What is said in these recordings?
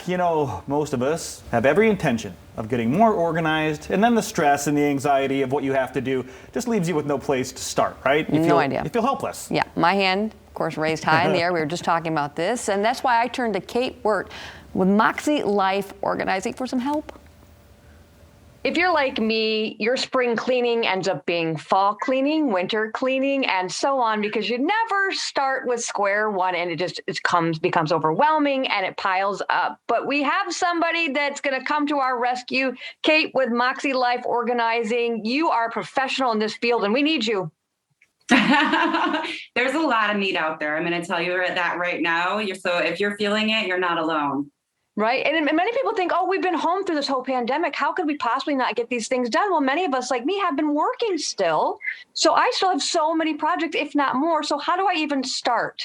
most of us have every intention of getting more organized, and then the stress and the anxiety of what you have to do just leaves you with no place to start, right? No idea. You feel helpless. Yeah, my hand, of course, raised high in the air. We were just talking about this, and that's why I turned to Kate Wirt with Moxie Life Organizing for some help. If you're like me, your spring cleaning ends up being fall cleaning, winter cleaning, and so on, because you never start with square one and it becomes overwhelming and it piles up. But we have somebody that's going to come to our rescue. Kate with Moxie Life Organizing. You are a professional in this field and we need you. There's a lot of need out there. I'm going to tell you that right now. So if you're feeling it, you're not alone. Right. And many people think, oh, we've been home through this whole pandemic. How could we possibly not get these things done? Well, many of us like me have been working still. So I still have so many projects, if not more. So how do I even start?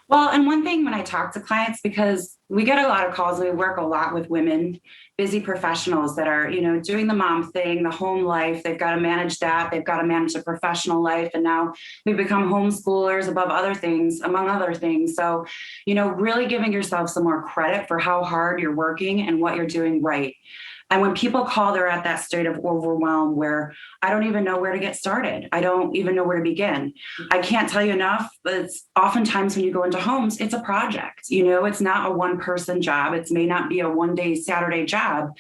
Well, and one thing when I talk to clients, because we get a lot of calls, we work a lot with women, busy professionals that are, doing the mom thing, the home life. They've got to manage that. They've got to manage the professional life. And now we've become homeschoolers among other things. So, really giving yourself some more credit for how hard you're working and what you're doing right. And when people call, they're at that state of overwhelm where I don't even know where to get started. I don't even know where to begin. I can't tell you enough, but it's oftentimes when you go into homes, it's a project. It's not a one-person job. It may not be a one-day Saturday job.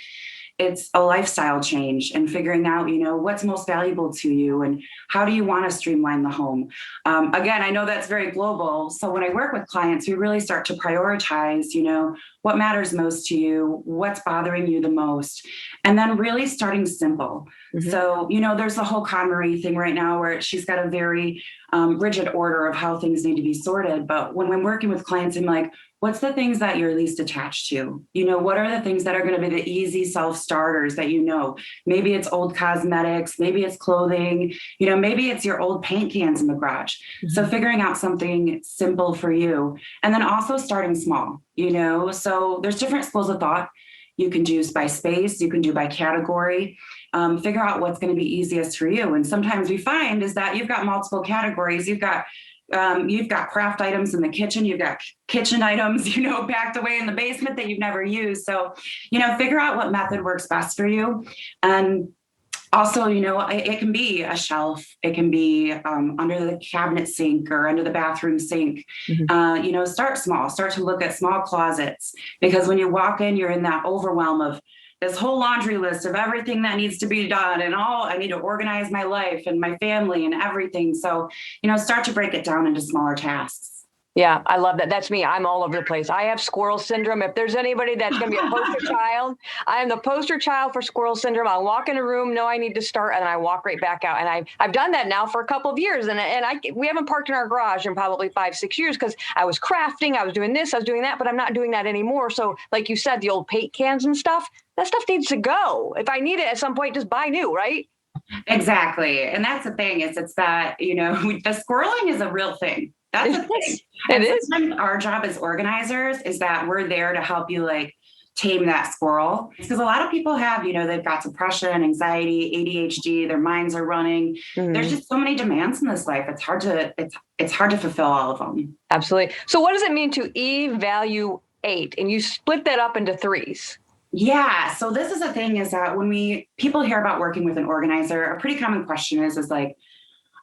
It's a lifestyle change and figuring out, what's most valuable to you and how do you want to streamline the home? Again, I know that's very global. So when I work with clients, we really start to prioritize, what matters most to you, what's bothering you the most, and then really starting simple. Mm-hmm. So, there's the whole KonMari thing right now where she's got a very rigid order of how things need to be sorted. But when I'm working with clients, I'm like, what's the things that you're least attached to? What are the things that are going to be the easy self-starters that maybe it's old cosmetics, maybe it's clothing, maybe it's your old paint cans in the garage. Mm-hmm. So figuring out something simple for you and then also starting small, so there's different schools of thought. You can do by space, you can do by category, figure out what's going to be easiest for you. And sometimes we find is that you've got multiple categories. You've got craft items in the kitchen. You've got kitchen items, packed away in the basement that you've never used. So, figure out what method works best for you. And also, it can be a shelf. It can be under the cabinet sink or under the bathroom sink. Mm-hmm. Start small. Start to look at small closets because when you walk in, you're in that overwhelm of this whole laundry list of everything that needs to be done and I need to organize my life and my family and everything. So, start to break it down into smaller tasks. Yeah, I love that. That's me. I'm all over the place. I have Squirrel Syndrome. If there's anybody that's going to be a poster child, I am the poster child for Squirrel Syndrome. I walk in a room, know I need to start, and I walk right back out. And I've done that now for a couple of years. And we haven't parked in our garage in probably 5-6 years because I was crafting, I was doing this, I was doing that, but I'm not doing that anymore. So like you said, the old paint cans and stuff, that stuff needs to go. If I need it at some point, just buy new, right? Exactly. And that's the thing it's that, the squirreling is a real thing. That's the thing. It is. Our job as organizers is that we're there to help you tame that squirrel. Because a lot of people have, they've got depression, anxiety, ADHD, their minds are running. Mm-hmm. There's just so many demands in this life. It's hard to fulfill all of them. Absolutely. So what does it mean to evaluate? And you split that up into 3s. Yeah. So this is the thing is that when people hear about working with an organizer, a pretty common question is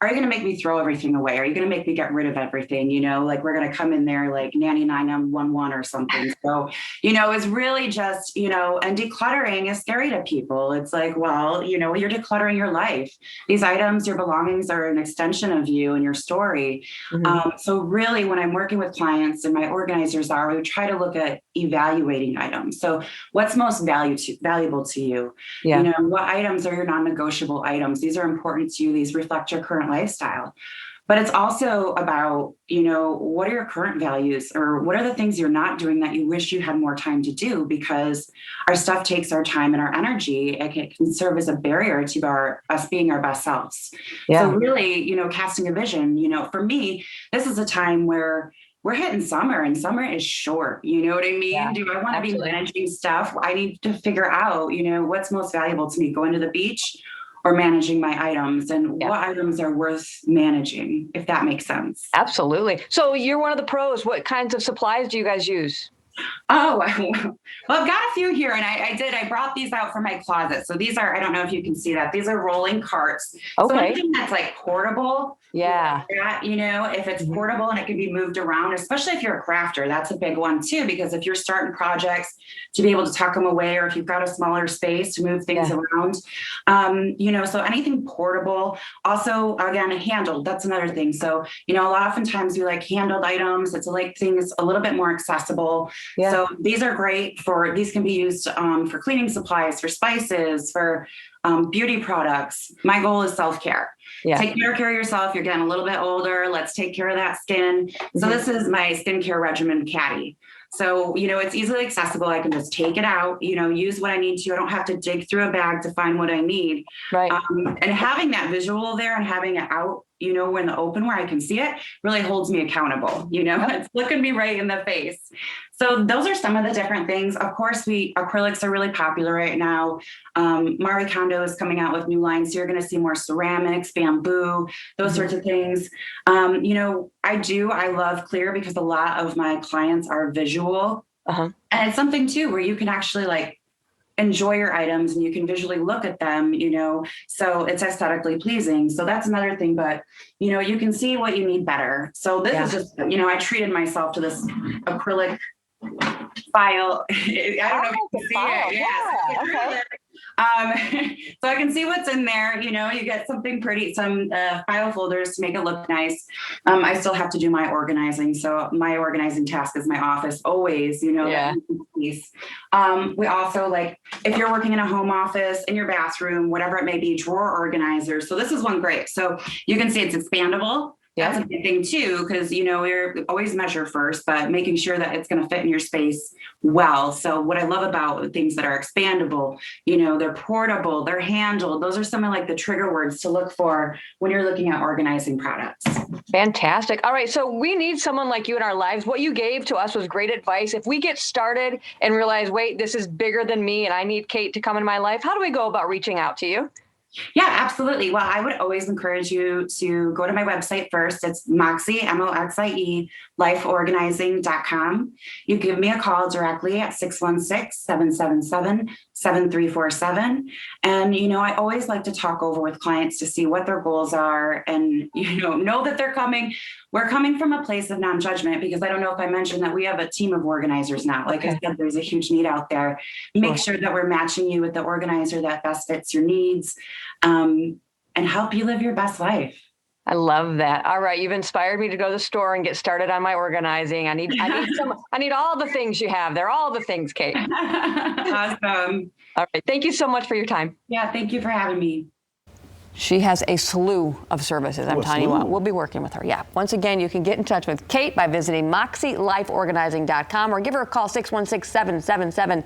are you going to make me throw everything away? Are you going to make me get rid of everything? We're going to come in there like nanny 911 or something. So, it's really just, and decluttering is scary to people. It's like, well, you're decluttering your life. These items, your belongings are an extension of you and your story. Mm-hmm. So really when I'm working with clients and my organizers we try to look at evaluating items. So what's most valuable to you? Yeah. What items are your non-negotiable items? These are important to you. These reflect your current lifestyle. But it's also about, what are your current values or what are the things you're not doing that you wish you had more time to do because our stuff takes our time and our energy. It can serve as a barrier to us being our best selves. Yeah. So really, casting a vision, for me, this is a time where we're hitting summer and summer is short. You know what I mean? Yeah, do I want to be managing stuff? I need to figure out, what's most valuable to me, going to the beach or managing my items and what items are worth managing, if that makes sense. Absolutely. So you're one of the pros. What kinds of supplies do you guys use? Oh, well, I've got a few here, and I brought these out from my closet. So these are, I don't know if you can see that. These are rolling carts. So Okay. anything that's like portable, Yeah. if it's portable and it can be moved around, especially if you're a crafter, that's a big one too, because if you're starting projects, to be able to tuck them away, or if you've got a smaller space to move things Yeah. around, so anything portable. Also, again, handled, that's another thing. So, oftentimes we like handled items. It's like things a little bit more accessible. Yeah. So these are great these can be used for cleaning supplies, for spices, for beauty products. My goal is self-care. Yeah. Take better care of yourself. You're getting a little bit older. Let's take care of that skin. So this is my skincare regimen caddy. So, it's easily accessible. I can just take it out, use what I need to. I don't have to dig through a bag to find what I need. Right. And having that visual there and having it out, in the open where I can see it really holds me accountable. It's looking me right in the face. So those are some of the different things. Of course, acrylics are really popular right now. Marie Kondo is coming out with new lines. So you're going to see more ceramics, bamboo, those sorts of things. I love clear because a lot of my clients are visual. And it's something too, where you can actually enjoy your items and you can visually look at them, so it's aesthetically pleasing. So that's another thing, but you can see what you need better. So this is just, I treated myself to this acrylic file. I don't know if you can see it. Yeah. Okay. So I can see what's in there. You get something pretty, some file folders to make it look nice. I still have to do my organizing. So my organizing task is my office always, Yeah. that piece. We also if you're working in a home office, in your bathroom, whatever it may be, drawer organizers. So this is one great. So you can see it's expandable. Yeah. That's a big thing too, because we're always measure first, but making sure that it's going to fit in your space well. So what I love about things that are expandable, they're portable, they're handled. Those are some of the trigger words to look for when you're looking at organizing products. Fantastic. All right. So we need someone like you in our lives. What you gave to us was great advice. If we get started and realize, wait, this is bigger than me and I need Kate to come in my life, how do we go about reaching out to you? Yeah, absolutely. Well, I would always encourage you to go to my website first. It's Moxie, Moxie, lifeorganizing.com. You give me a call directly at 616-777-7347. And, I always like to talk over with clients to see what their goals are and, know that we're coming from a place of non-judgment, because I don't know if I mentioned that we have a team of organizers now. Like I said, there's a huge need out there. Make sure that we're matching you with the organizer that best fits your needs, and help you live your best life. I love that. All right. You've inspired me to go to the store and get started on my organizing. I need all the things you have. They're all the things, Kate. Awesome. All right. Thank you so much for your time. Yeah. Thank you for having me. She has a slew of services. I'm telling you what, we'll be working with her. Yeah. Once again, you can get in touch with Kate by visiting moxielifeorganizing.com or give her a call, 616-777-7347.